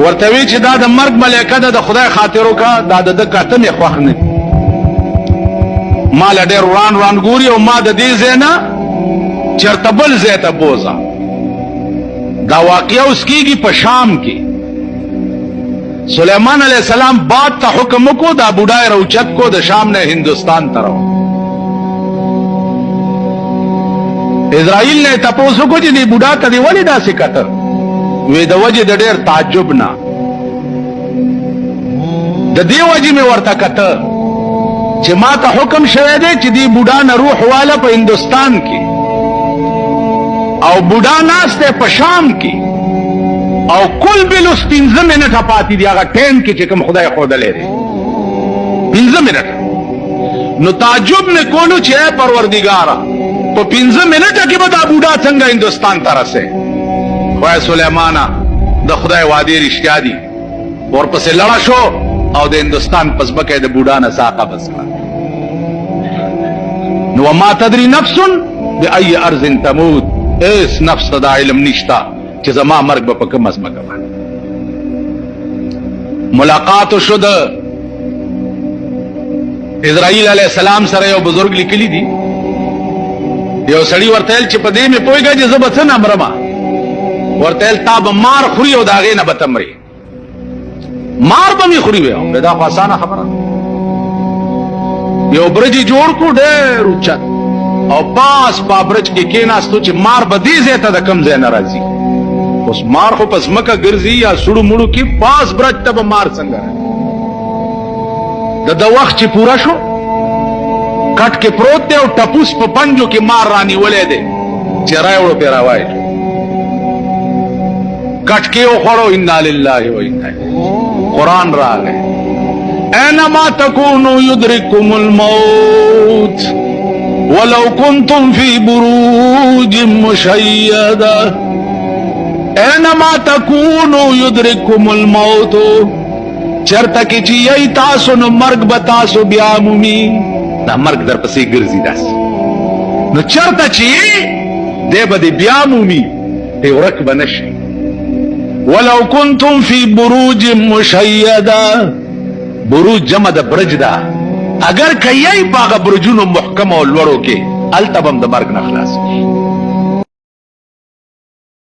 ورتوی چې دا د مرګ ملائکه ده د خدای خاطرو کا دا د کتن خوښ نه مال ډېر وران ګوري او ما د دې زینا چرته بل زیته بوزا دا واقعه اوس کیږي په شام کې سلیمان علیہ السلام باد ته حکم کو دا بوډای روچت کو د شام نه هندوستان ترو اسرائیل نے تپوسو کو چې دی بوډا ته دی ولی دا سکتر وی د وجه د ډېر تعجب نه د دې وجه می ورته کته چې ما ته حکم شوی دی چې دی بوډا نه روح والا په هندوستان کې او بوډا ناشته په شام کې او کل بلوس 15 منټه پاتې دی هغه ټیم کې چې کوم خدای خو دلې 15 منټه نو تعجب نه کولو چې پروردګارا په 15 منټه کې به دا بوډا څنګه هندوستان ته رسې وای سلیمانا د خدای وعده رښتیا دي ورپسې لړا شو او د هندوستان پسبکه د بوډا نه ساقه بس نو ما تدري نفس بأي ارض تموت اس نفس دا علم نشتا چې زما مرګ به په کوم ازمکه باندې ملاقات شد اسرائیل علیہ السلام سره یو بزرگ لیکلی دي یو سړی ورته چې په دې مې پويګه چې زب څه نمرما ورته تاب مار خوري او داغه نه بتمري مار به می خوري وي دا آسانه خبره یو برج جوړ کو ډېر اوچت او پاس په برج کې کېناستو چې مار به دې زه ته د کم ځای ناراضي اوس مار خو پس مکه ګرځي یا سړو مړو کې پاس برج ته به مار څنګه د وخت چې پورا شو کټ کې پروت دی او ټپوس په پنجو کې مار رانی ولې دی چې راوړو پیراوای کټ کې او خورو ان لله و انا قرآن راغی اینما تکونوا یدرککم الموت ولو کنتم فی بروج مشیدہ اینما تکونوا یدرککم الموت چرته کې چې یی تاسو نو مرګ به تاسو بیا مومي دا مرګ در پسې ګرځي داس نو چرته چې دی به بیا مومي دی ورک بنشي ولو کنتم فی بروج مشیدہ بروج جمع د برج دا اگر کایي باغ برجونو محکم او لوړو کې التبم د مرګ نه خلاص